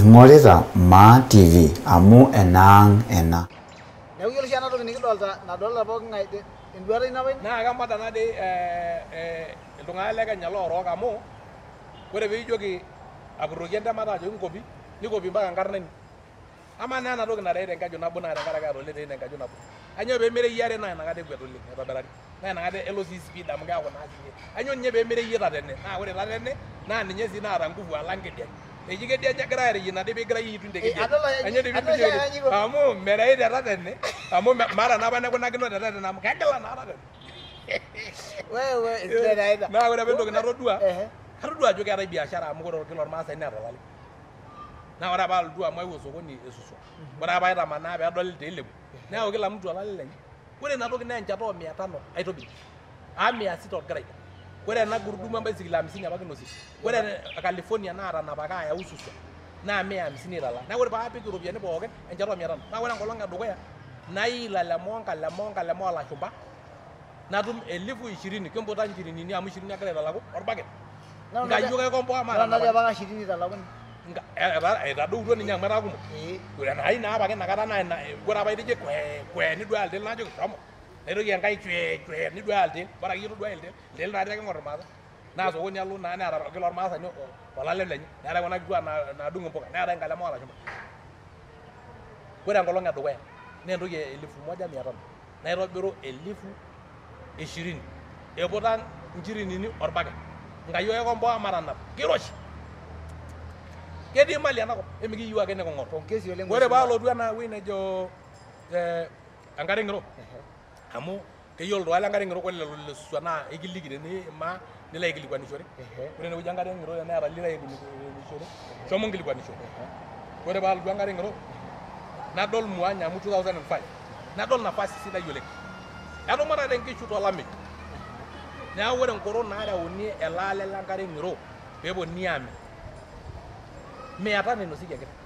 Ingorita Ma TV amu enang ena. Neeku yiolo oshi ena toki nikidolta nadolta pooki ng'ae enduata ino apa ina? Naa kamata nadii iltung'anak le Kenya loorook amu ore piijoki akurroki entemata ajoki nkopi nikopi mpaka nkarna ino. Amaa naa ena toki narei tenkeju nabo naa tenkaraki atole tei tenkeju nabo. Kanyoo peemereyiare naa inakata ekwet oleng aitobiraki. Naa inakata elo sii speed amu keeku naa sii. Kanyoo ninye peemereyie tatene? Naa ore tatene naa ninye sii naata nguvu alang kedianye. Eji kedianye egira aareyie ina dii piigira iyie aitum te kedianye. Kanyoo dii piitum amu merei te tatene amu maata naapa naikunakino te tatene amu kegila naa tatene. Wewe isiledaida. Naa ore apa entoki natodua, atodua ajo keetai biashara amu ore kila ormaasai neeta olale. Naa ore apa alotu amu aewuo osokoni esuswa. Ore apa aitamanaa peedoli tiilepu, neyau kila mtu olale lenye. Ore ina toki naa enchata oo 500 aitobik. 600 orgirai. Ore ena gurudumu embaisikil 50 apa kinosie. Ore California naatanapaka ayau suswa naa 150 italaa. Naa ore paapik iropiyiani pookin enchata oo 500. Naa ore enkolong edukuya naila lemo olashumpa natum 20,020 kimputa nchirinini amu 20 agira aitalaku orbaket. Nkayiok aikomboa mara. Najo apa 20 italakuni. Etadoutuo ninye amu etaa kumok. Ore enai naa apake inakata naa ore apa itijie kwe niduaya iltil najoki shomo. Naitoki enkai chwe niduaya iltil. Bora akeyie itoduaya iltil. Iltil taatoi ake ing'or irmaasai. Naa sokoni alo naa neeta kila ormaasani olale lenye. Neetai kuna kituak naadung' impuka. Neetai nkalema olashumpa. Ore enkolong edukuya naa entoki 1,500. Naitobiru 20,020. Eiputa nchirinini orbaket. Nkayiok aikomboa matanap. Kiroshi. Ketii mali enakop emikiyieu ake niking'or. Ore paalotu ena wueji nejo enkare ng'iro amu keyiolo iltung'anak lenkare ng'iro ore lelo lesuswa naa ekiliki teniima nilo aikilikwanishore. Ore enewueji enkare ng'iro teneeta lilo aikilikwanishore shomo nkilikuanisho. Ore paalotu enkare ng'iro nadol Muanya amu 2005 nadol nafasi sidai oleng. Etumutate nkishu tolameyu. Neeku ore nkoron naareuni ele ale lenkare ng'iro peeponunui aamir 100 inosieki enkiteng.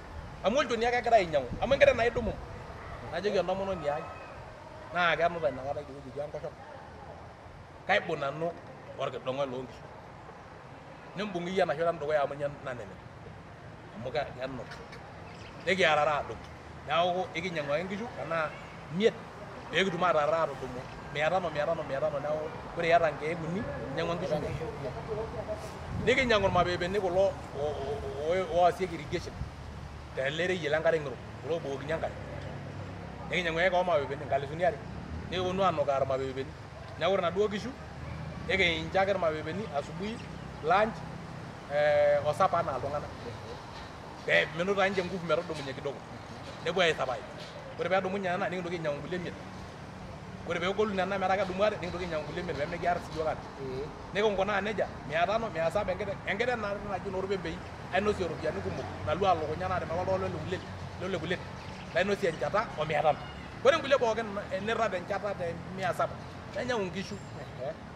Amu olchoni ake egira ainyang'u. Amu enkiteng naidumu. Najoki entomononi ai naa kenuta inakata idiwueji etii enkoshoke. Kaibung' nanu orkidong'oi loonkishu. Nimbung' iyie ena shoto endukuya amu ninye naneneng. Amu kenut. Nikiarara adumu. Neeku ekinyang'u ake nkishu tenaa 5 peekitum atarara atudumu 500 neeku ore iyata nkeek 3 inyang'ua nkishu 5. Nikinyang'u irmapepeni kulo oosieki irrigation tele reyiet lenkare ng'iro kulo oobukokini enkare. Nikinyang'u ake oomapepeni 2,000. Nikiponu aanukaa irmapepeni. Neeku ore naduo kishu ekincho ake irmapepeni asubuhi, lunch osapa anaa iltung'anak. Menoto ake ninche nguvu metudumunye kidogo. Nepuo aisurvive. Ore peedumunye nena nikintoki ainyang'u nkulie 5. Ore peegolu nena metaa kedumu are nikintoki ainyang'u nkulie 5 peemikiarr sii yiok ate. Nikinkunaa nejia 500, 700 enkiteng. Enkiteng naji noorpembei ainosie iropiyiani kumok nalua alukunya naatimiraka oltung'ani lolekulet. Nainosie enchata o 500. Ore nkulie pookin nirrat enchata te 700 nainyang'u nkishu.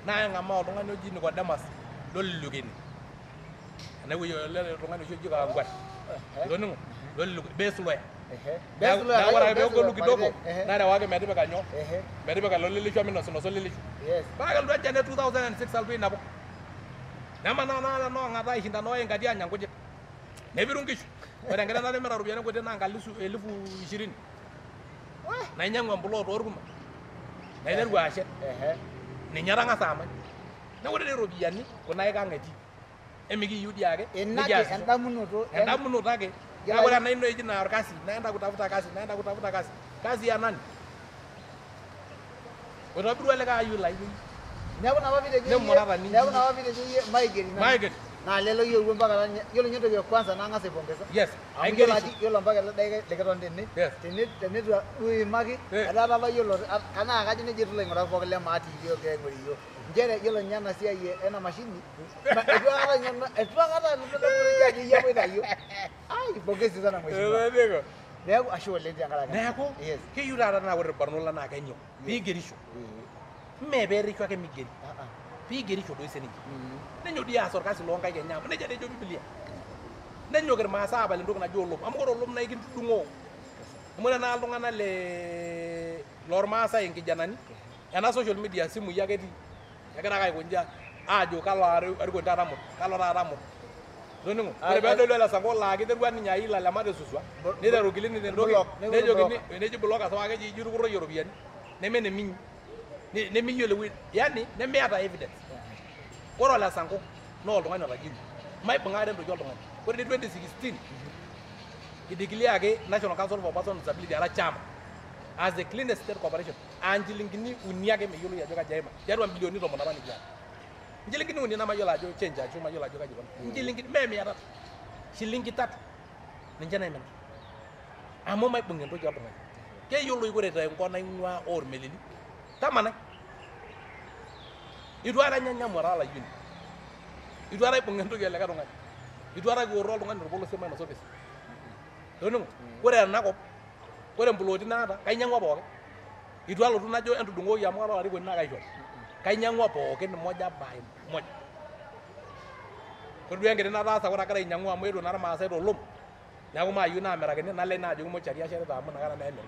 Naeng'amaa oltung'ani oji Nicodemus lolilukeni. Enewueji ele tung'ani oshi oji Kawangware. Itoning'o? Base lawyer. Neeku ore ake peegolu kidogo narewaki metipika nyoo? Metipika ilo lelishu minosinoso lelishu. Paa kelotu enchan e 2006 alotu ainapu. Nemanaa noong'ata aishindana oingati aanya nkujit. Nepiru nkishu. Ore enkiteng natimira iropiyiani kuti naa 20,020. Nainyang'u emplot orkuma. Naiteru ashet. Ninye atang'asa amany. Neeku ore iropiyiani kuna ikang etii. Emikiyieu dii ake. Endamunoto ake. Neeku ore ena ino eji naa orkasi, naenda kutafuta kasi. Kazi ya nani? Oitobiru ele kaayiu laa iyieu. Neeku napa piitejo iyie maigeri. Naa lelo yieu mpaka yiolo ninye entoki e kwanza nang'as aipongeza. Yes. Yiolo mpaka ele daika likiton tene. Tenitu duo iimaki etaa apa yiolo kanaa kajo nejia etiu ilaing'urak pookin le Maa TV ogira aing'orie iyiok. Nchere yiolo ninye ena siai ena mashini eitu aikata ajo iyie apa oitayio. Ai pongezi sana mheshimiwa. Neeku ashe oleng tenkaraki. Neeku keyieu taata naa ore irbarnot lang naa kenyok piigerisho. Mee peerisho ake migeri. Piigerisho doi sininche. Nenyok dii aas orkasi loonkaik enye amu nejia ejo Biblia. Nenyok irmaasai aapal entoki naji olom amu ore olom naa ekintudung'oo. Amu ore naa iltung'anak lormaasai inkijanani ena social media simui ake etii. Egira ake aikonja aajo kalo arikoni taata mut, kalo taata mut. Donungu. Ore ba dolo la sango la gide gwan nya ila la made suswa. Ne da rogili ne dogi. Ne jogi ne ji block aso aga ji juru ko European. Ne me ne min. Ne mi yole wi. Yani ne me ata evidence. Oro la sango no oltung'ani otagili. Mai bung'are ntoki oltung'ani. Ore 2016 ideclare National Council for Persons with Disability ara chama as the cleanest state corporation. Anjilingini uniake me yolo ya joka jaima. Jarwa bilioni 10 ni kia. Njilingini uni na mayola ajo change ajo mayola ajo kaji bana. Njilingini meme ara shilingi 3 ninja na imen. Amo mai bungen ntoki oltung'ani. Ke yolo igore ta nkona ingwa or melili. Tamana. Idwara nyanya morala yuni. Idwara bungen ntoki ele ka tung'ani. Idwara go rol tung'ani ropolo sema na sokes. Donungu. Ore enakop ore mbuloti naata kainyang'ua pookin. Itu alotu najo entudung'oki amu kara arikoni naa kaishori. Kainyang'ua pookin moja by moja. Ore duo enkiti nataasa ore agira ainyang'u amu etuo naa irmaasai tolom. Neeku maayieu naamirakini naleng naajoki mochari asherita amu inakata naa emir.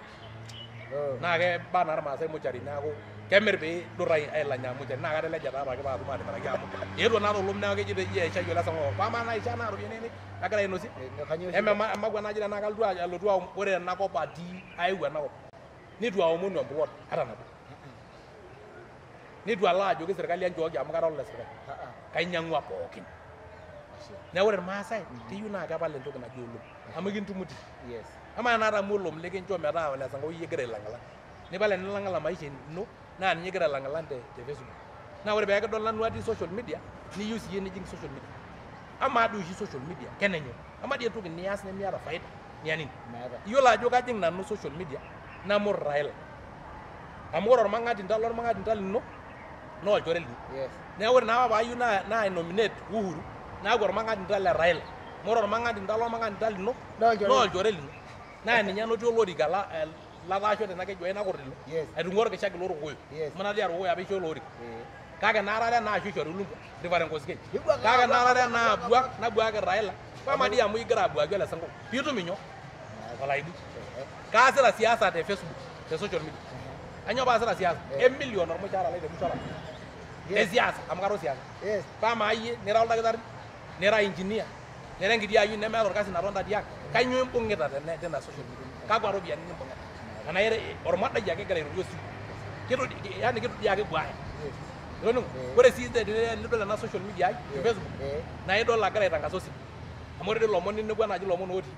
Naa keba naa irmaasai mochari neeku kemir pee idur ailanyaa mochari naa katelejia taa apake paatum atimiraki amu eetuo naa tolom neeku keji iyie aishai ole sang'o. Pamaa naisha naa ropiyiani agira ainosie. Emagua naji tenaa kalotu alotu ore enakop atii aewuo enakop. Nitu aomonu emplot ata nabo. Nitu alo ajoki serkali enchooki amu kara ole serkali. Kainyang'ua pookin. Neeku ore irmaasai keyieu naa kepal entoki naji olom amu kintumuti. Amaa enaata amu olom likincho metaa ole sang'o iyie igira ailang'lang. Nipal enilang'ala maisha ino naa ninye igira ailang'lang te Facebook. Naa ore pee kidol nanu atii social media niyieu siyie nijing social media. Amaa doi oshi social media kenenyo. Amaa dii entoki nias nemiata faida nianini. Iyiolo ajo kajing nanu social media namur Raila. Amu ore ormang'ati lino naa olchore lino. Neeku ore naa paayieu naa nominate Uhuru naaku ormang'ati le Raila. Ore ormang'ati lino naa olchore lino. Naa ninye anotie olorika lataasho tena keju ai nakor lino. Aitung'ua orkishaki lorkokoyo. Amu natii orkokoyo apa ishoo olorika. Kake naarare naa ashu ishori Olunga Reverend Koskei. Kake naarare naa nabuaki Raila. Pama dii amu igira abuaki ole Sango. Piitum inyo olaibu. Kaasita siasa te Facebook te social media. Anyoo paasita siasa? Emilion ormushahara lai te mushahara. Te siasa amu karo siasa. Pama iyie nira oldakitari, nira engineer, nira enkiti ayiu nemeeta orkasi natonta tiang'. Kanyoo imbung'ita tena social media? Kakwa ropiyiani nimbung'ita? Enaa ormadai ake egira airorie osimu. Yani kitu dii ake buaya. Ore sii tenidol ena social media ai te Facebook naa idol agira aitangaza osimu. Amu ore lomon ninepu enaaji lomon otii.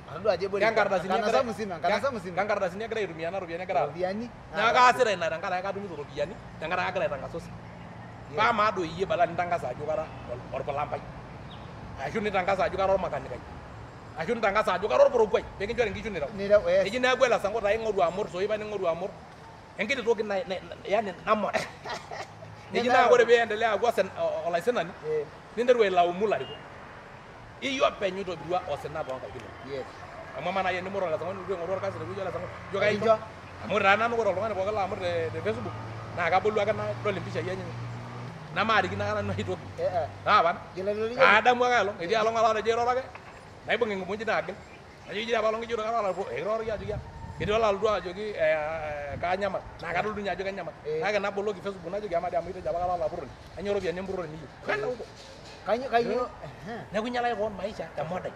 Kankardasini egira aitumia ena ropiyiani egira atum. Neeku kaasita ina tenkaraki katumito ropiyiani tenkaraki agira aitangaza osimu. Paamaa doi iyie badala nitangaza ajo kara orpulampai. Ashu nitangaza ajo kara ormakanikai. Ashu nitangaza ajo kara orporokuai pee kinchori nkishu nireu. Eji neeku ele Sango taa ing'oru amur soipa ning'oru amur. Enkiti toki yani namor. Eji naa ore pee iendelea aaku olaisinani ninteru ailaumu ilarikok. Iyie openy oitobirua osina toonkaik inonok. Amu amaa naaji enimur ole Sango nitu aing'oru orkasi tewoji ole Sango ijo kaincho. Amu ore taa nanu ore oltung'ani pookin laamur te Facebook naa kabolu ake nadol impishai enyenak. Namaarikino ake nanu ai toki. Taapa kaadamu ake aelong etii along alaata ejo airoro ake naibung' enkimonji naagil. Ajo ijito apa along ijo kiroroki ajoki etii olalotu ajoki kaanyamal naa kadol ninye ajo kenyamal. Kake naboloki Facebook najoki amaa dii amu itejo apa kara olapurroni. Kanyoo ropiyiani empurrore niyieu? Kwenda huko. Kanyoo? Neeku inyalaki koon maisha te modai.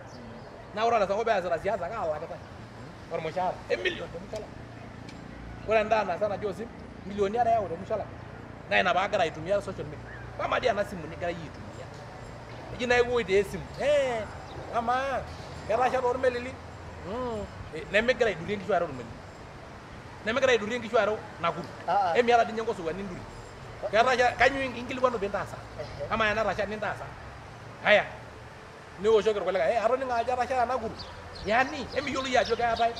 Naa ore ole Sango peesita siasa kaalakitae ormushahara emilion te mushala. Ore endaa naasa naji osim milioni are eyau te mushala. Naa ina paagira aitumia social media. Pama dii ena simu nigira iyie aitumia. Eji naa ewuoi tee simu. Amaa ketasha tormelili. Nemigira aidurie nkishu are ormelili. Nemigira aidurie nkishu are Nakuru. Emiata dii ninye nkosowani nduri. Ketasha kanyoo inkilikwanu piintaasa? Amaa enatasha nintaasa? Haya. Niwoshoki irkulikae atoning'o ajo etasha Nakuru. Yani emiyiolo iyie ajo keetae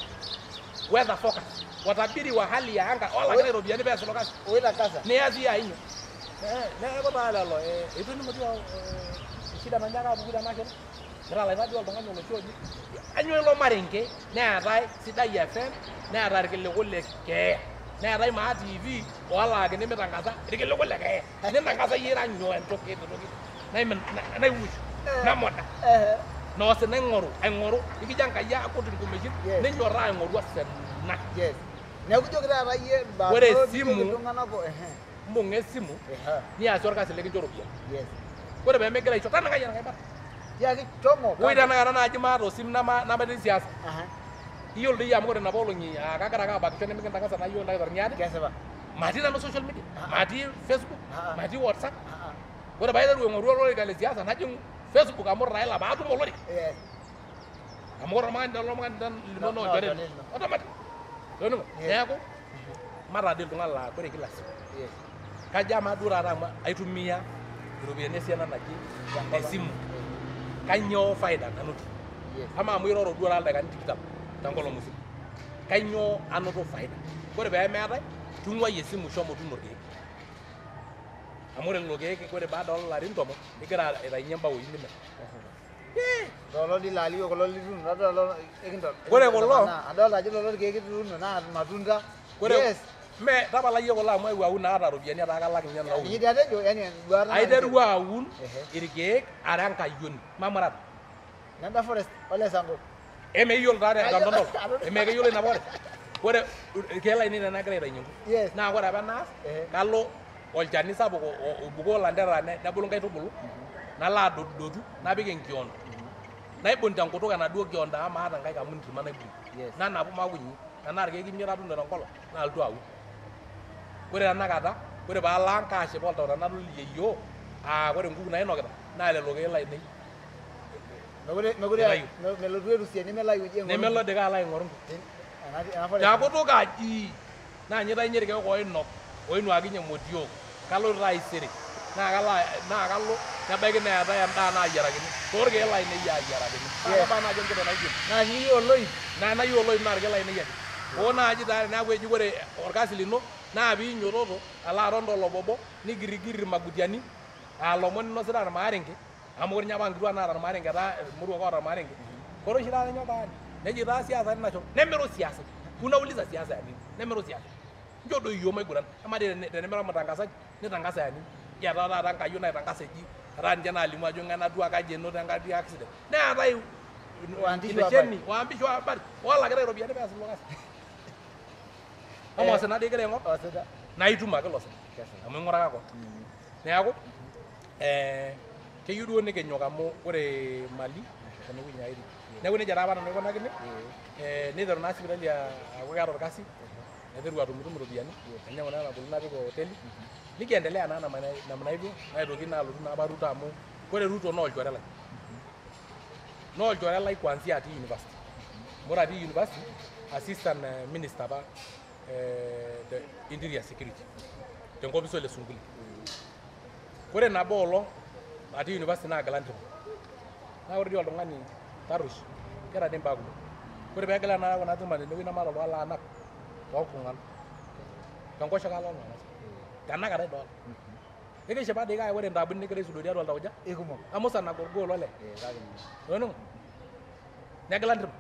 weather forecast. Watabiri wa hali ya anga olakita iropiyiani pees ilo kasi. Nias iyie ainyo. Neeku taa lelo etoning'o duo shida nanyaaka apuku tenakata. Kitalaita duo oltung'ani oloshi oji. Anyoo ilo marenke neetae Sidai FM neetae irkiliku le keeya. Neetae Maa TV oolaakini mitangaza irkiliku le keeya. Nitangaza iyie ira nyoo entoki naiwush namoda. Noose aing'oru ikijo Enkai akut inkumeshin ninyoraa aing'oru osina. Neeku ijoki taata iyie ore esimu mbung'a esimu niasie orkasi likincho ropiyiani. Ore pee migira aisho tanang'ai enkae bata. Tiaki tongo. Woi tanakata naaji maata osim namatii siasa. Aha. Iyiolo doi amu ore napa olong'i kagira ake abakisho nemikintangasa naa iyiok dakitari niadi. Kesipa. Matii nanu social media, matii Facebook, matii WhatsApp. Ah. Ore paiteru aing'oru olorika le siasa najing Facebook amu Raila paatum olorika. Yes. Amu ore oltung'ani linono olchore automatic. Toning'o, neeku matade iltung'ani laa ore kila siku. Yes. Kaja amaa duo taata amu aitumia iropiyiani esiana naji esimu. Kanyoo faida nanoto? Yes. Ama amu iroro duo taata ildaikani tikitam tenkolong musima. Kanyoo anoto faida? Ore pee meetai, tung'uai esimu shomo tuno irkeek. Amu ore lelo keek ore baada oolarin 10 nigira aitainye imbaoi nimir. Lolo dilali kulo lituuno adol ekintol. Ore kulo adolta ajo lolo irkeek ituuno naa matunda. Yes. Me tapala yie kulo amu aun naata ropiyiani etaa kalak ninye nauni. Iji atejo yani duata. Aiteru aun irkeek ara enkayioni mamurata. Nanda forest ole sango. Emeyiolo taata enkantondol. Emekeyiolo ina forest. Ore irkeek lainei tenagira aitainye Yes. naa ore apa naas kalo olchani sapuk obukoo lanterera nebulu nkaitubulu nalo adotu napik enkiondo. Naibung tenkutuk enaduo kionda amu maata nkaik amu ntirma naibung. Nanapu makunyi tenaa irkeek imiet atuuno tenkolong nalotu aun. Ore tenakata ore paalo kaashipa oltau tenadol yeyio ore nkuk nainokita naa lelo keek lainei. Mekure melotu erusie nemelayu ije. Nemelo dika alo aing'oru nkuk. Teakutuk aji naa nye tainye irkeek oinok oinuakinye motiok kalotu taisere naa kalo nebaiki neetai endaa naayiarakini toorkeek lainei aayiarakini. Naa naaji enkito naigil. Naa niyieu oloip. Naa nayieu oloip naa irkeek lainei ake. Oo naaji taa neeku eji ore orkasi lino naa piinyototo alo aton tolobobo nigirigir irmagutiani lomon inosita irmaarenge amu ore ninye apa nkituak naata irmaarenge etaa irmoruak oota irmaarenge. Ore oshi taata nyoo taani neji taa siasa tinasho nemiro siasa. Unauliza siasa ya nini? Nemiro siasa. Njoo doi iyiok maiguran. Ama tenemira mtangazaji nitangasa ya nini? Ya taata nkayiok naitangasa eji etaa ninche naalimu ajo ng'e naduo kaji enoto enkaji accident. Neetai waandishi wa habari oolakita iropiyiani peas ilo kasi. Ama osina dii igira aing'or? Naa itum ake ilo sina. Amu ing'uraka kon. Neeku keyieu duo nikinyok amu ore mali tenewueji naa etii. Neeku nejia taa apa nanu aikunakini. Niteru naa sipitali aaku keeta orkasi. Naiteru atumutum iropiyiani. Ainyang'u naa enabolu napik hoteli. Nikiendelea naa namna hivyo naitoki naa alotu naa apa Ruto amu ore Ruto naa olchore lai. Naa olchore lai kuanzia atii university. Ore atii university assistant minister apa the interior security tenkopis Ole Sunkuli. Ore nabo olong atii university naa Galantimo. Naa ore dii oltung'ani tarrush keeta dii mbaa kumok. Ore peegila naa kuna tima tenewueji namaata oltung'ani laanak tookung'an tenkoshoke alo oltung'ani. Tenakata idol. Nikishipa dii kake ore ntaabuni nigira aisudoo tiatua oltauja Ikumok. amu sana gorgol ole. Toning'o. Negila ntimo.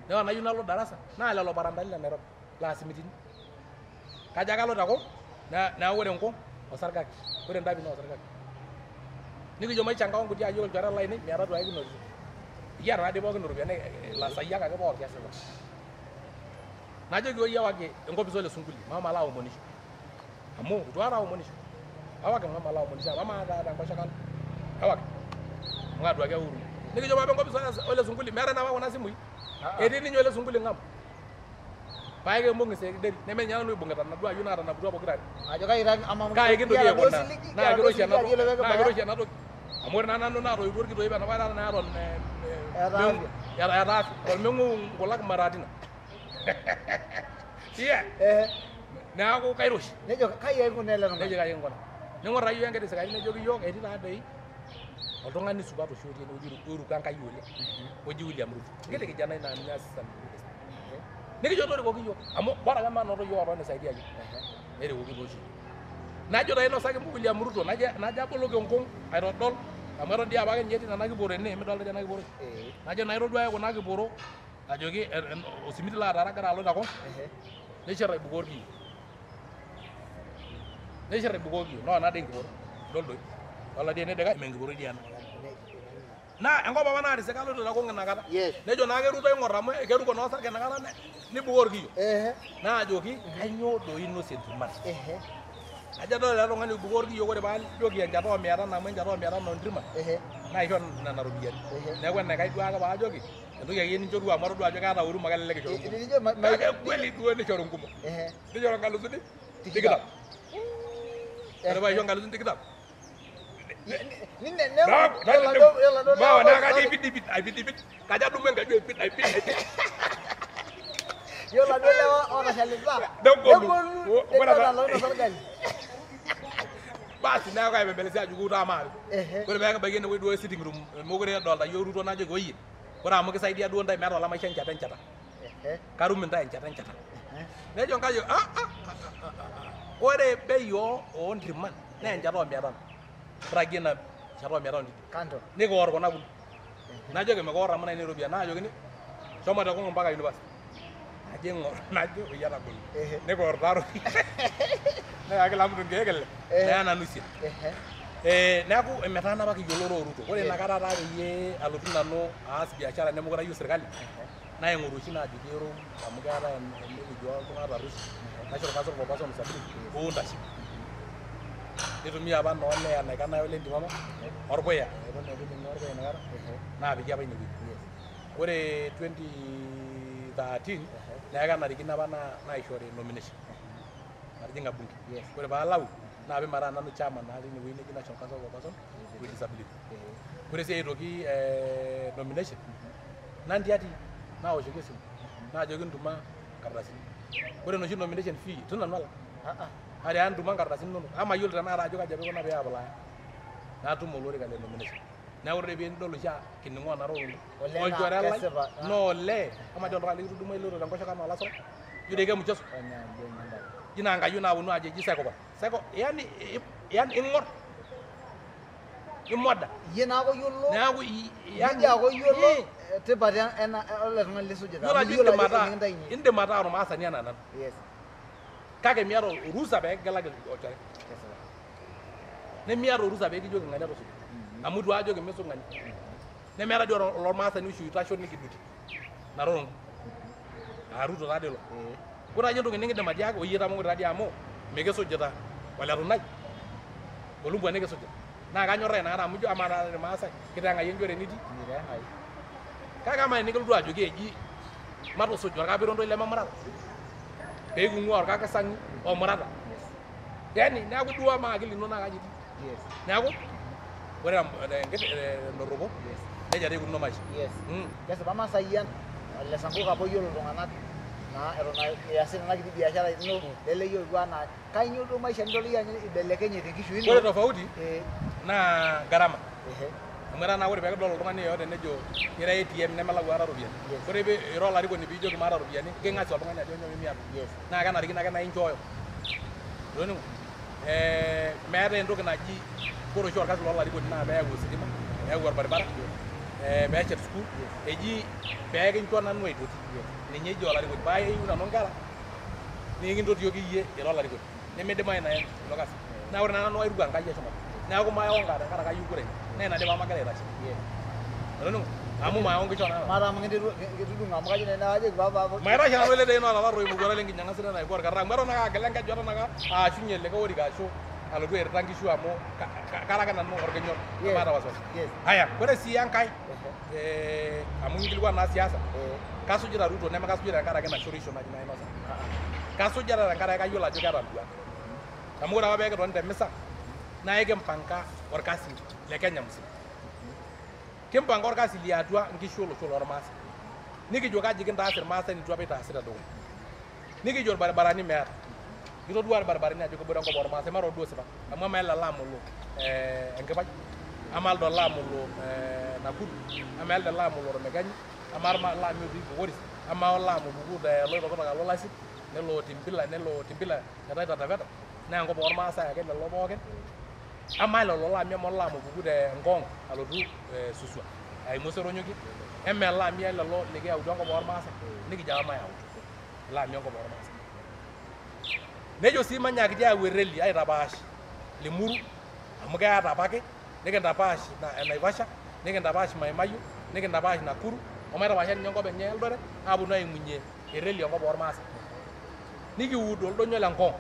Newa nayieu nalo darasa naa lelo barandani le Nairobi laasimitini. Kaja kalo tekung naa ore nkung osargaki. Ore ndapi naa osargaki. Nikijo maichanga onkuti ayiok ilchoreta lainei miata duake kinotito. Kiata naa dii pookin iropiyiani lasayiak ake pooki kiasita. Najoki iyewaki enkopis Ole Sunkuli mama alo aomonisho. Amu itu aikata aomonisho. Awaki mama alo aomonisho mama taata tenkoshoke alo. Awaki. Ng'ua duake auru. Nikijo papa enkopis Ole Sunkuli meetai napa kuna simui. Etii ninye Ole Sunkuli ng'am. Paake imbung isekideri nemenye nanu ibung'ita naduo ayiok naatanaputua pokirare. Ajo kaitaki amamu. Kaa kintoki aikuna. Naa kiroshi ena toki. Amu ore naa nanu naatoiutuo orkitoip enapa taata naaton etaa olmeng'u nkulak maratina. Iya. Neeku kairoshi. Nejo kai aikuna ele tung'ani. Nejo kai aikuna. Ning'or taa yiok enkiti sikarini nejoki yiok etii taadoi oltung'ani supat oshi otii enewueji oiruka Enkai oleng. Oji William Ruto. Kiti kijanai naa ninye assistant. Nikijo torikoki yiok amu bora ake manoto yiok oton isaidia yiok. Nerikoki tooshi. Najo taa inosaki William Ruto najo aboloki enkung aitodol amu eton dii apake ninye etii nena kiporo ene midolta ena kiporo. Najo naa itoduaya kuna kiporo ajoki osimiti laata agira alo tekung neishir aibukoki yiok. Neishir aibukoki yiok noona dii enkiporo idol doi. Wala dii enedika ime enkiporo dii ena. Naa enkop apa naatisika aloito tekung inakata. Nejo naa Ruto aing'or amu keruko naa osarge inakata nibukoki yiok. Naajoki kanyoo doi inosie ntirman. Ajo adol ele tung'ani ibukoki yiok ore paajoki enchata oo 500 amu enchata oo 500 ontirman. naisho nena ropiyiani neeku enaikash duake paajoki entoki akeyie nincho duo amu atodua ajo keeta huruma kelelek ishoru nkumok kake kweli duo nishoru nkumok nishoru nkalusuni tikitam ore paisho nkalusuni tikitam bawa naa kajo aipidipid kajo adumu enkaji aipid Yiolo aduo lewa otashalita negolu nenosa orgali. basi neeku aipembelesi ajuku taa maali ore peekibaiki enewueji duo sitting room mekure edolta yiok Ruto najoki oyie ore amu kisaidia duo ntae meeta olamaisho enchata enchata karum intae enchata enchata nejo nkajo ore bei oondriman naa enchata oo 500 ore ina shata oo 500 Kando. nikior kuna kulie najoki mikior amu naini ropiyiani naajokini shomo te Kongo mpaka university najo ing'or najo oyie atagolo nikior taa ropiyiani neya kila mtu nkeek ile neya nanu isiet neeku emetana apa kiyioloro Ruto ore inakata taa peyie alotu nanu aas biashara nemekure ayieu sirkali naing'oru oshi naajoki ero amu keetae enewueji oltung'anak tarusi naishori kasoro proposal msafiri oontashe nitumia apa nooleya naikanae ole ntimama orpuya eton eitu ninye orpuya inakata naapiki apa inewueji ore 2013 neeku enarikino apa naishori nomination natijing'a bunge ore paalau naapi mataa nanu chairman naa tinewueji neji national council of person with disability ore sii aitoki nomination nantiati naoshoki esimu naajoki ntuma nkardasini ore enoshi nomination fee itu nanu alak are ntuma nkardasini inonok ama yiolo tenakata ajo kaji apa ikuna pee apply natum olorika le nomination neeku ore piidol oshi kining'o naroro olchore lai noole ama jo oltung'ani likitudumua iloito tenkoshoke anaa olasoro ijo dei kemucheso jina nkayiok naaponu ajo eji psycho yani ing'or imoda Iyie naako yiolo neeku yani ako yiolo tipat ele tung'ani lisujita yiolo ajo indim ataa ormaasani enaa nanu kake miata orusa peekigelaki olchore nemiata orusa peekijoki ng'ania tosuj amu itu ajoki miisuj ng'ania nemeeta dio olormaasani oshi oitasho nikiduti naroro Ruto taadii ilo ore ajo entoki nikindim atiaki oyie tamang'u taadii amu mikisujita oletunai olumbwa nikisujita naa kanyorraa inakata amu ijo amaa taata irmaasai kiteng'ayie enchore nitii kake ama enikilotu ajoki eji matusuj orkapirondoi lememurata peeking'ua orkakisang'i omurata yani neeku duo ama akili ino naa kaji itii neeku ore endorropo nejia taa ikununo maisha kesipa masayian ole Sambuka apa oyiolo iltung'anak naa eton iasita ena kiti biashara ino leleyiolo anaa kainyoo duo maisha nidol iyie ajo ibelekenye tenkishui ino ore tofauti naa gharama amu etaa naa ore peekidol oltung'ani yeyote nejo ira ATM nemelau aata ropiyiani ore ira olarikoni piijoki maata ropiyiani king'asi oltung'ani ajo nyoo miata naa kenarikino ake naa inchooyo oloning'o meeta entoki naji ore oshi orkasi loolarikoni naa peeyau ositima peeyau orbaribara peeshet sukuul eji peekincho nanu aitoti ninye eji olarikoni paayieu nanu nkera nikintotioki iyie ira olarikoni nemeidimayu naa ilo kasi naa ore naa nanu airuk Enkai eshumata neeku mayonga tenkaraki ayieu kura naa ina dii pamagira aitashe oloning'o amu mayongisho naa maata kitudung'o amu kajo nena kajoki papa maitashe nanu ele dei noolala imukuara lenkinyiang'a sidai naiko orkarra amu eton ake agela enkeju eton ake aashunye likae orika ashu alotu airita nkishu amu kara ake nanu orkinyor nemaata wasiwasi haya ore sii enkae amu inkilikuan naa siasa kasujita Ruto nemekasujita tenkaraki ina shoruisho naji nainosa kasujita tenkaraki kayiolo ajo keeta nduat amu ore apa peekitoni temisa naa ekimpanga orkasi le Kenya musima kimpanga orkasi liatua nkishu olosho lormaasai nikijo kaji kintaas irmaasai nitu apa itaasita dukuya nikijo irbaribarani meeta kitodua irbaribarani ajo kebore enkop ormaasai mara duo sipa amu ama ele laamolo Enkipai ama elde laamolo Nakuru ama elde laamolo Ormeganyi ama laami otii Bogoris ama olaamolo loitokitoka lolasip nelo Timbila etaita Taveta naa enkop ormaasai ake lelo pookin ama lelo laami ama olaamo puku te Ngong alotu Suswa aimu Oseronyoki eme laami lelo likiyautua enkop ormaasai nikijo ama yautu laami enkop ormaasai nejo sii manyakiti ayau ereli aitapaash Limuru amu keeta apake nikintapaash Naivasha nikintapaash Maimayu nikintapaash Nakuru omaitapaasha ninye enkop enye Eldoret aaponu aimunye ereli enkop ormaasai nikiud oldonyo le Ngong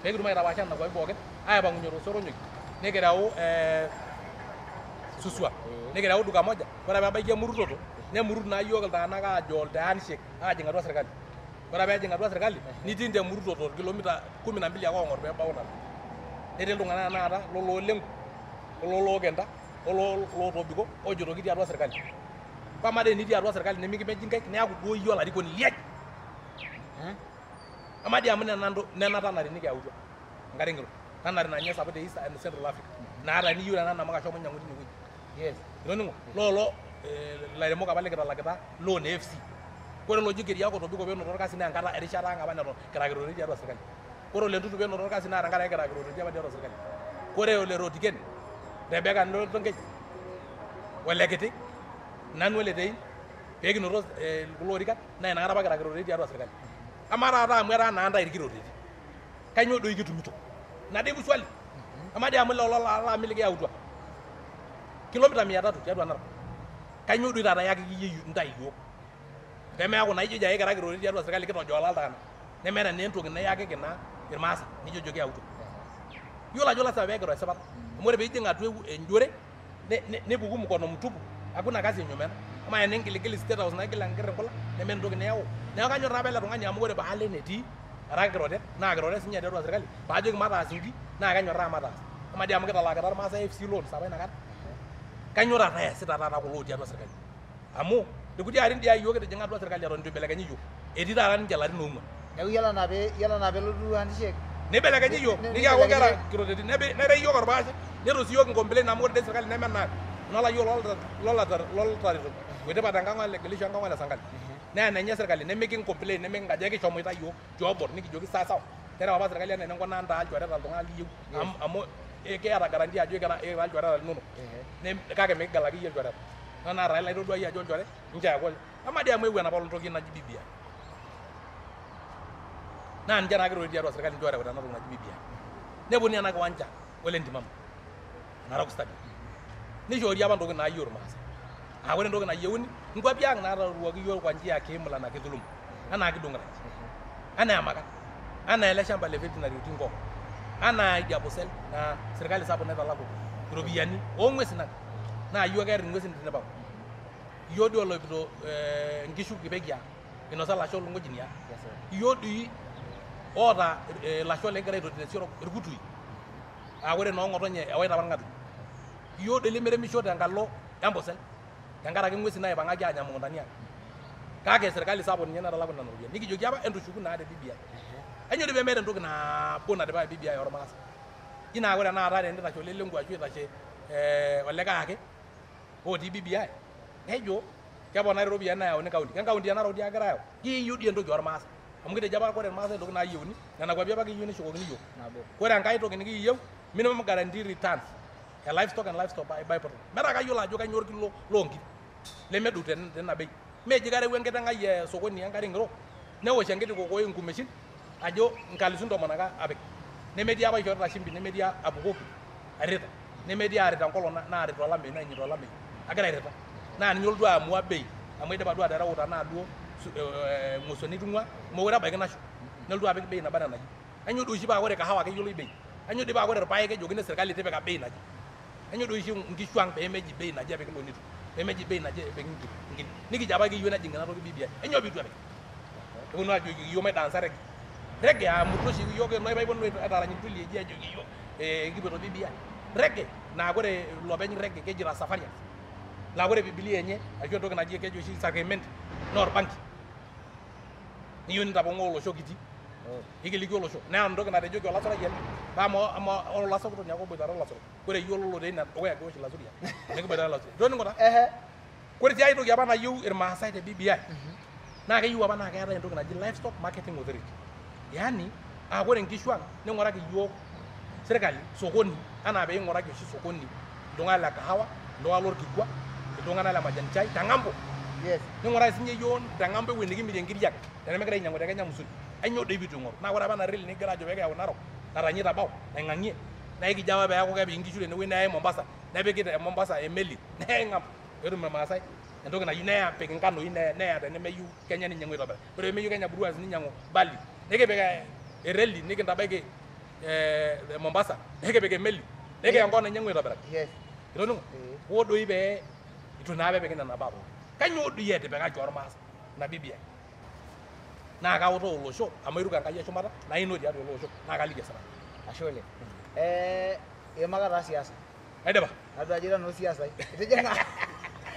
peekitum aitapaasha nena kwapi pookin aipang'unye tosoronyoki nikireu susua nikireu duka moja ore peebaiki emurutoto nemurut naa yiok iltung'anak aajo te handshake aajing atua serkali ore peejing atua serkali nitii temurutoto kilomita 12 ake oong'or peebau nanu netii iltung'anak naata loloolengu ololookenta ololootobiko ojito kitii atua serkali pamade nitii atua serkali nemikipeji nkaik neaku duo iyie olarikoni liaj amadi amu nena tanari nikiyautua enkare ngiro tanari nanye sapuk te East and Central Africa naata niyieu nena namuka shomo nyang'u tine wueji yes itoning'o lolo lairemok apa likitalakita loan FC kore loji Keriako Tobiko penoto orkasi naa enkata erishata ang' apa neton kirakirori tiatua serkali kore Ole Ntutu penoto orkasi naa tenkata kirakirori tiatua serkali kore Ole Rotiken Rebecca Ntonkej Ole Kiti nanu Ole Tein peekinoto kulo orikan naa inakata apa kirakirori tiatua serkali ama taata amu etaa naa ntae irkiroreti kanyoo doi kitumito nadibu swali ama dii amu lelo laami likiyautua kilomita 300 tiatua Narok kanyoo doi taata yaki kiyeu ntae yiok pemeaku naa ijo ake kirakirori tiatua serkali kitojoola iltung'anak nemeeta naa entoki nayakiki naa irmaasa nijojo kiyautua yiolo ajo lasima peekiro esipata amu ore peijing atua enjore nepuku mkono mtupu hakuna kazi yenye umeenda ama enengiligili state house naigila nkirri nkula nemeeta entoki niyau neeku kanyor apa ele tung'ani amu ore bahali enetii ara kiroret naa kiroret sinye tiatua serkali paajoki mataas inji naa kanyorraa mataas ama dii amu kitalakita irmaasai FC loans apa inakata kanyor taata eesita taata kulo otii atua serkali amu ikuti arin dii yiok kitijing'a atua serkali eton itu ibelekenyi yiok etii taata ninche larin oong'uan neeku yiolo naa peelotu handshake nibelekenyi yiok nikiaku nkera kiroteti nere yiok orpaashe netu sii yiok incomplain amu ore dei serkali nemenaa nola yiok loltarito oitipat enkang' olegelisho enkang' ole Sankali naa enenye serkali nemikincomplain nemikinkaja kishomoita yiok tiobor nikijoki sawa tereu apa serkali enaa enenkuna ntaa ilchoreta iltung'anak liyieu amu kiata garantia ajo ikira ilchoreta linonok kake mikigalaki yie ilchoreta naa taa laitodua yie ajo olchore ninche ake ama dii amu eewuo enapa oltoki naji BBI naa ninche naa kiroti tiatua serkali ninche oreuta ena toki naji BBI neponi ena kiwanja ole Ntimama Narok Stadium nishoori apa ntoki naayieu irmaasai ore entoki nayieuni nkwapi ang' naataruaki yiok kwa njia ya kiimla na kidhulumu anaa kidong'orai anaa Emakat anaa ele shamba le veterinary otii Ngong anaa Idia Busel na serkali sapuk naitalaku iropiyiani oong'uesin ang' naa yiok eer ing'uesin tinipang' yiok dii olopito nkishu kipekia inosa lasho long'ojini ang' yiok dii oota lasho lekigira aitoti tesiorok irkutui ore noong'otonye ewaita apa irng'atuny yiok dii limeremisho tenkalo Embosel tenkaraki ng'uesin naipang'aki aanya mukuntani ang' kake serkali sapuk ninye natalaku nena ropiyiani nikijoki apa entushuku naa te BBI ainyoo dii pemeeta entoki nabo natipika BBI ormaasai ina ore tenakata tenitashe Ole Lenku ashu itashe olikae ake otii BBI nejo keponari iropiyiani nayauni kaunti kenkaunti ena Narok agira ayau kiyieu dii entoki ormaasai amu kitejo apa ore irmaasai entoki naayieuni nena kwapi apa kiyieu neshukokini yiok ore enkae toki nikiyieu minimum guarantee returns livestock and livestock byproduct metaa kayiolo ajo kanyioo orkilo loonkiri lemedou tena bei meji kareu enkiteng' ai sokoni enkare ng'iro newosh enkiti kokoi nkumeshin ajo nkalisuni 10 ake apik nemetii apa ishorita shimbi nemetii apukoki arita nemetii arita enkolong' naarita olameyu nainyita olameyu agira arita naa ninye olduo amua bei amu idipa duo atereuta naa duo ng'osoni itung'ua mokure ebaiki nashu nelotu apik bei naba naji ainyoo duo oshi paa ore kahawa keyioloi bei ainyoo dii paa ore irpaek kejokini serkali tipika bei naji ainyoo duo oshi nkishu ang' peemeji bei naji apik ilonitu peemeji bei naji apik nkiri nikijo apa kiyieu nejing' ena toki BBI ainyoo piitu apik eponu ajoki yiok maidansa rege amutu oshi yiok eponu atarany iltuli eji ajoki yiok kipoito BBI rege naa ore ilopeny rege keji Rastafarians laa ore Biblia enye ashu entoki naji keji oshi sacrament naa orbanki niyieu nintapong'oo olosho kiti ikiliki olosho naa entoki natejoki olasurai ele ama olasotok niaku boitare olasotok ore yiok lolote ina dukuya ake oshi lasuria nikiboitare olasotok itoning'o taa ore sii ai toki apa nayieu irmaasai te BBI naa keyieu apa naa keetai entoki naji livestock marketing authority yaani ore nkishu ang' ning'uraki yiok serkali sokoni anaa peing'uraki oshi sokoni iltung'anak le kahawa iltung'anak lorkikua iltung'anak le majani chai teng'ambo ning'uraki sinye yiok teng'ambo ewueji nikimirie nkiri ang' tenemegira ainyang'u te Kenya musuri ainyoo doi piitu ing'oru naa ore apa ena reli nikigira ajo peekiyau Narok natanyita bau naing'ang'ie naa ikijo apa peeku kepiki nkishu tenewueji neyai Mombasa nepiki te Mombasa emeli neyai ng'ambo peetum irmaasai entoki nayieu nepik nkanoi neya tenemeyieu Kenya ninyang'u aitobiraki ore pemeyieu Kenya Breweries ninyang'u Bali nikipik ereli nikintabaiki Mombasa nikipik emeli nikiya enkop nainyang'u aitobiraki Itoning'o wo doi pee itu naa peepiki nena baa pookin kanyoo doi etipikaki ormaasai ina BBI naa kautoo olosho amu iruko Enkai eshumata naa ino tiatua ele osho naa kaliki esipata. Ashe oleng. Iimaka taa siasa. Aidipa. Nadua ajo ira noo siasai. Itijing'a.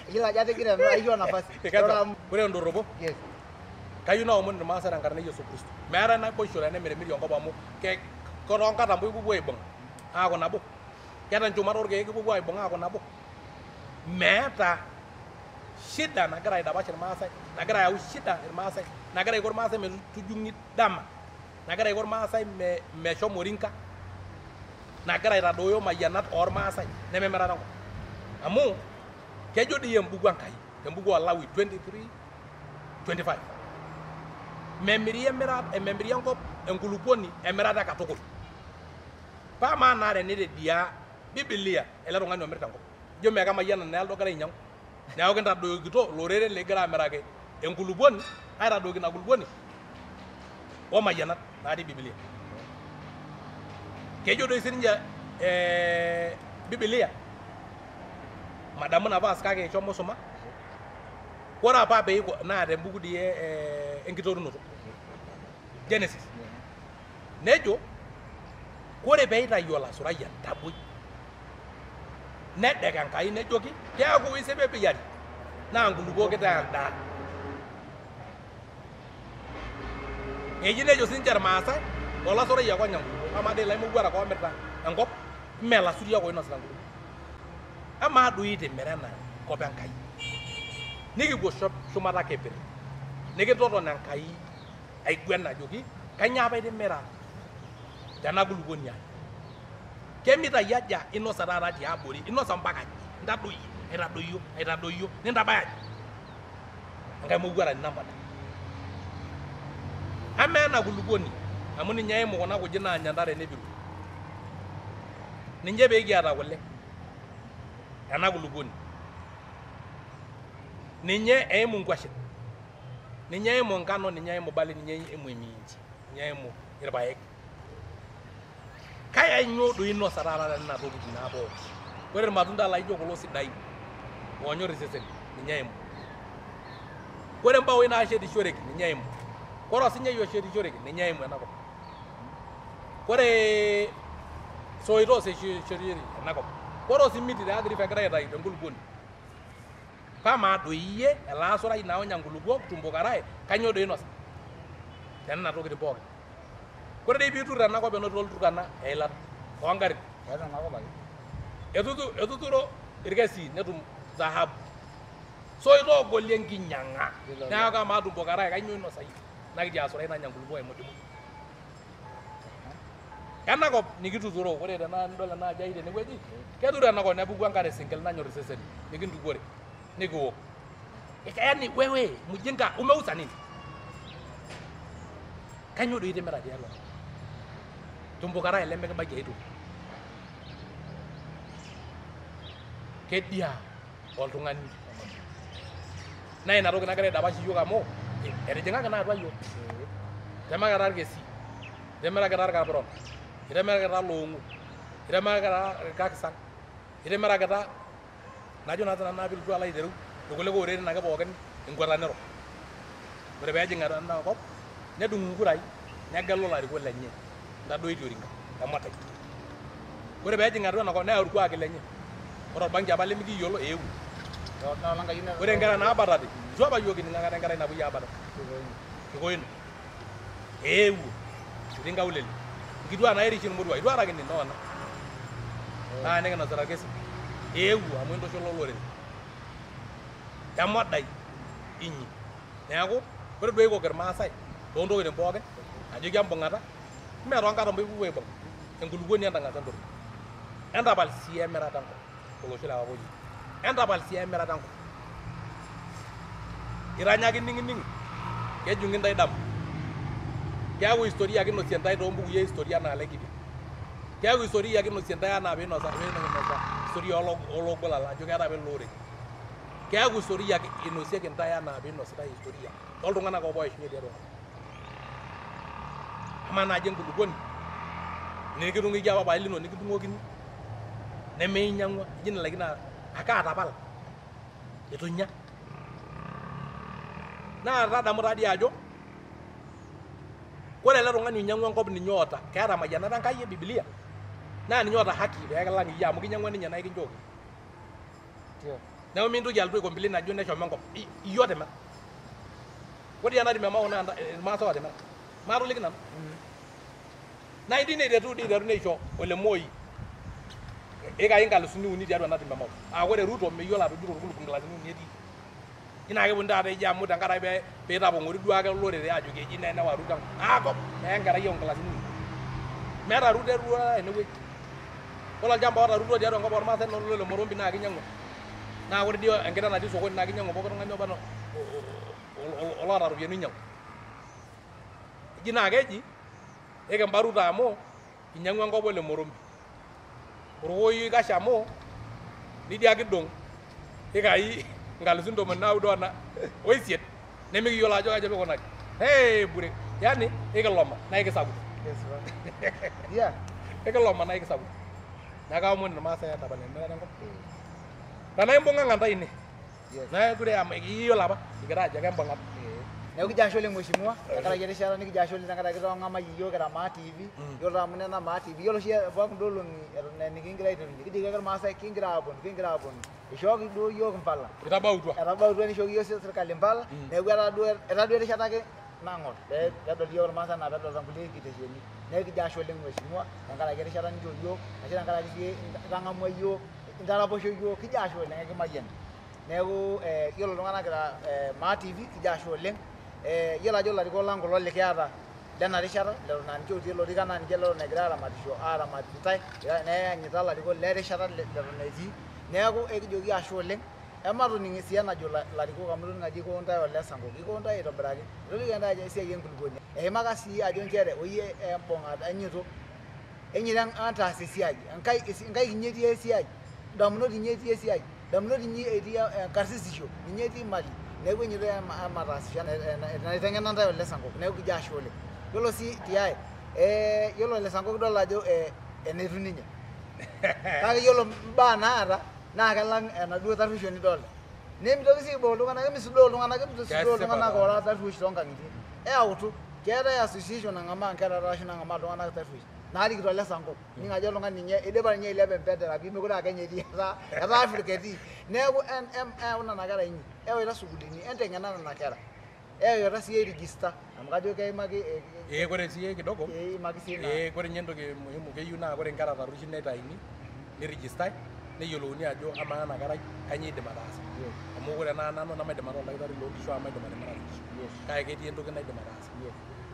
Iyiolo ajo atigira aishoo nafasi. Ore endorropo Yes. kayieu naomon irmaasai tenkarna Yesu Kristo meetai naboisho tenemirmiri enkop amu toonkatambo ipuopuo aibung' aaku nabo keeta enchumata orkeek ipuopuo aibung' aaku nabo meeta shida nagira aidapash irmaasai nagira ayau shida irmaasai nagira aiko irmaasai metujung'i dama nagira aiko irmaasai meshomo rinka nagira aitadooyo mayianat ormaasai nememirata enkop amu kejo dii embuku Enkai tembuku Olawi 23:25 memiri enkop enkulupuoni emirata katukul paa maa naa tenitedia Biblia ele tung'ani omirta enkop ijo mee kamayiana naa elde ogira ainyang'u neeku kintadoyokito lorere ligira amiraki enkulupuoni aitadoiki ina kulupuoni omayianat natii Biblia kejo doi sininche Biblia madamu napaas kake ishomo suma ore apa peiko naa tembuku dii enkitorunoto Genesis nejo ore peitayu olasurai entaboi nedek Enkai nejoki keeku isepepiari naa nkulupuok kitaa endaa eji nejo sininche irmaasai olasurai ake onya nkulupuok amaa dii ilaimowuarak oomirta enkop mee ilasuriak oinosita nkulupuok amaa doi itimira ena kop Enkai nikipuo shumata kepir nikintoton Enkai aiguan ajoki kanyoo apa itimira tena kulupuoni ai kemitai aja inosa taata tiabori inosa mpaka aitadoyio nintabaya Enkai mowuarani nambada amaa ena kulupuoni amu ninye eimu kuna kujit naanya ntare nepiru ninche peekiata kule ena kulupuoni ninye eimu nkwashen ninye eimu nkano ninye eimu bali ninye eimu emiinji ninye eimu irpaek kaya inyoo doi inosa taata nena tokitin naa pookin ore irmatunda laijo kulo sidain oonyor iseseni ninye eimu ore mbaoi naashetishoreki ninye eimu ore osinyai oshetishoreki ninye eimu enakop ore soitok ooshetishoreki enakop ore osimiti te Agriculture egira aitayu tenkulupuoni kamaa doi iyie ele asurai naa onya nkulupuok tumbukarai kanyoo doi inosa tenena tokitin pookin ore dei piitur enakop enotito Ilturkana eilata oongarin etuturo irkesii netum dhahabu soitok ogoli enkinyang'a neeku kamaa tumbukarai kanyoo inosa iyie nakiti asurai nanya nkulupuok aimujumuj enakop nikituturo ore tenadol ena aji ai tenewueji keturo enakop nepuku enkare singil nanyor iseseni nikintukore nikiwok yaani wewe mjinga umeuza nini kanyoo doi itimira tialo tumbukarai lemekibaiki aitu kedia oltung'ani naa ina toki nagira aidapash iyiok amu etijing'aki naa atua iyiok itemakita irkesi itemerakita irkapiron itemerakita loong'u itemerakita irkakisang itemerakita najo naa sinanu piilotu alo aitereu irkulie oreren ake pookin enkwataniro ore peejing ena kop nedung inkurai negelu ilarikok lenye ntadoitie orinka ematai ore peejing atua ena kop neyau irkuaki lenye ore orbanki apa lemikiyiolo eewuo ore nkera naabatate itu apa yiok kining akata enkerai napuoi aabatat kikoino eewuo etii nkaulele nkituak nairish irmoruak itu ara kini noona naa nikinosita irkesi eewuo amu intosholo olorere emodai inyi neeku ore duo ikok irmaasai toontokitin pookin ajoki embung'ata mee toonkatambo ipuopuo aibung' enkulupuoni entang'asa entoki entapal sii emirata enkop olosho le Wapoyi entapal sii emirata enkop iranyaki ning'ining'i kejung'i ntae damu keeku historia kinosie ntae toombukui e historia naa laikipia keeku historia kinosie ntae anaa piinosa historia ologolala ajo keeta apa ele orere keeku historia inosieki ntae anaa piinositai historia oltung'anak opo oishunye tiatua amaa naaji enkulupuoni nikitung'iki apa pae lino nikitung'okini nemeinyang'ua eji nalaikino ake atapala itu inya naa tadamu taadii ajo ore ele tung'ani oinyang'ua enkop ninye oota keeta mayianata Enkai e Biblia naa ninye oota haki pee kilang' iyie amu kinyang'ua ninye naa ikinchooki neeku mintoki alotu aikomplain ajo neshomo enkop iyie otimira ore ena timemao naa irmaasai otimira maatoliki nanu naa idii neiteru neisho Ole Moi ikai 3,000 tiatua ena timemao ore Ruto meyiolo atujuro irkulupi 3,000 etii ina ake pun taata eji amu tenkaraki pee itapong'ori duake olorere ajo keji newa Ruto aakop mee enkerai o 3,000 meeta Ruto erua enewueji ore olchamba oota Ruto tiatua enkop ormaasai Ole Morombi naa kinyang'ua naa ore dii enkiteng natii sokoni naa kinyang'u pooki tung'ani oba oloota ropiyiani oinyang'u eji naa keji ekimba Ruto amu kinyang'ua enkop Ole Morombi orkoiyo oikash amu nidia kidong ikai 98,000 nemikiyiolo ajo kaji pikunaki bure yani ikiloma naa ikisapuk ikiloma naa ikisapuk neeku kaomon irmaasai entapal emirata enkop tenaa imbung'ang'a ntae ine naa kure amu ikiyiolo apa ikira ajo kembung'a neeku kijo ashe oleng mheshimiwa tenkaraki erishata nikijo ashe oleng tenkaraki toong'amai iyiook kira Maa TV yiolo amu nena Maa TV yiolo oshi pooki olong'i eton nikingira aiterunye kijoki ake irmaasai kingira aaponu ishooki duo yiok impala etabautua nishooki yiok sirkali impala neeku etaa duo erishata ake nang'or peedol yiok irmaasai enaa peedolta nkulie kitesheni neeku kijo ashe oleng mheshimiwa tenkaraki erishata ninchoo yiok ashe tenkaraki sii itang'amua yiok intaraposho yiok kijo ashe oleng ekimayian neeku yiolo iltung'anak kira Maa TV kijo ashe oleng yiolo ajo ilarikok lang kulo likiata lena rishata leton naa ninche otii olorika naa ninche leton egira aramatitae neanyita ilarikok lerishata leton etii neeku ekijoki ashe oleng ematoning'ie sii enajo ilarikok amu itoning ajo ikoo ntae Ole Sankok ikoo ntae aitobiraki itolikio ntae ajo esiai enkulupuoni eimaka sii ajo nchere oyie embung'ata enyito enyito entaas esiai enkai kinyi etii esiai damunot inyi etii esiai damunot inyi etii enkarsisisho ninye etii mali neeku enyito emataasisho naiteng'ena ntae Ole Sankok neeku kijo ashe oleng yiolo sii tiae yiolo Ole Sankok idol ajo enetu ninye kake yiolo mbaa naata naa kelang enaduo tarruisho nidolta nemitoki sii aibok iltung'anak emisudoo iltung'anak oora tarruosh toonkang'itie eyautu keetae association nang'amaa nkera arashu nang'amaa iltung'anak tarruosh naarikito Ole Sankok ining ajo oltung'ani ninye idipa ninye ailepa empendera pii mekure aa Kenya etii etaa Africa etii neeku eyau nena kera inyi eyaita sukuulini enteng'ena nena kera eyaita sii airegister amu kajo keimaki kore sii kidogo imaki sii kore nye entoki muhimu keyieu naa kore nkera tarruoshi neitaini niregistai neyiolouni ajo amaa ena kerai kanyio idim ataasa amu ore naa nanu nemaidim ataa oldakitari loonkishu amu maidim atimira nkishu kake ketii entoki naidim ataasa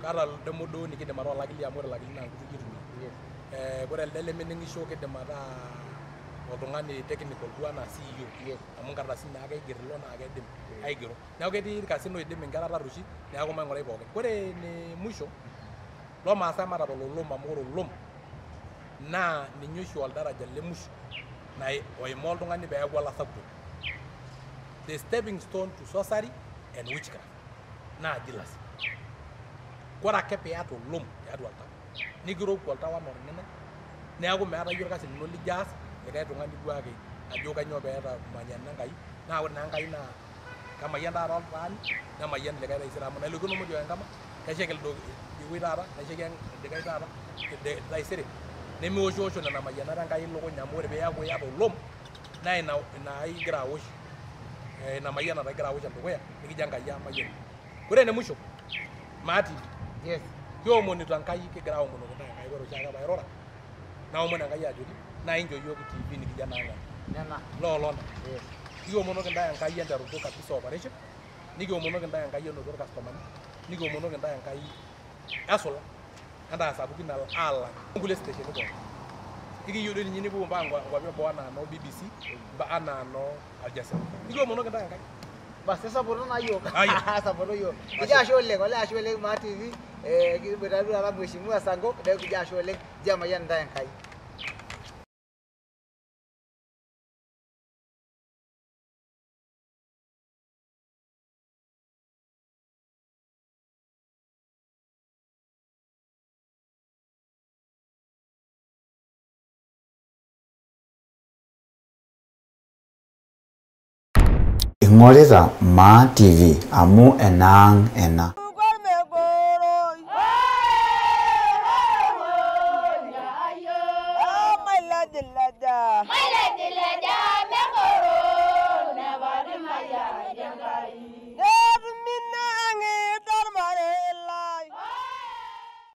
kaata ildemo duo nikidim ataa olakili amu ore olakili naa nkutuk kitumia ore elde lemening'isho kidim ataa oltung'ani technical duo anaa CEO amu nkardasini naa keigerr ilo naa keidim aigero neeku ketii irkasin oidim inkera tarruoshi neeku maing'urai pookin ore ene musho lomaasai matapal olom amu ore olom naa ninye oshi oldaraja le musho oimaa oltung'ani peeku olasakutoni the stepping stone to sorcery and witchcraft naa jealousy kore ake piata olom tiatua oltau nikiroku oltau anaa ornenai neeku meeta yie orkasi lino lijo aas likae tung'ani duake ajo kanyio peeta mayian Enkai naa ore naa Enkai naa kemayian taata oltaani nemayian likae taisere amu nailokino mojo enkama keshaki idiwei taata neshaki likae taata taisere nemewoshwosho nena mayianat Enkai ilukuny amu ore peeku iyata olom naa ina igira awosh ina mayianata igira awosh endukuya nikijo Enkai amayian ore ene musho Maa TV kiomonito Enkai kigira aomonoki ntae Enkai ore oshiake pairura naomon Enkai ajoki naa inchoo yiok TV nikijo naa nena loolona kiomonoki ntae Enkai enterutu kabisa operation nikiomonoki ntae Enkai enoto irkastomani nikiomonoki ntae Enkai esula entaa sapukin alang nkulie stesheni pookin ikiyieu doi ninye nipuo mpaka nkwapi eboo anaa noo BBC anaa noo Aljazeera nikiomonoki ntae Enkai basi sapoto naa yiok sapoto yiok kijo ashe oleng Ole ashe oleng Maa TV kiboitare duo taata mheshimiwa Sankok neeku kijo ashe oleng kijo emayian ntae Enkai. ing'orita Maa TV amu enaang ena.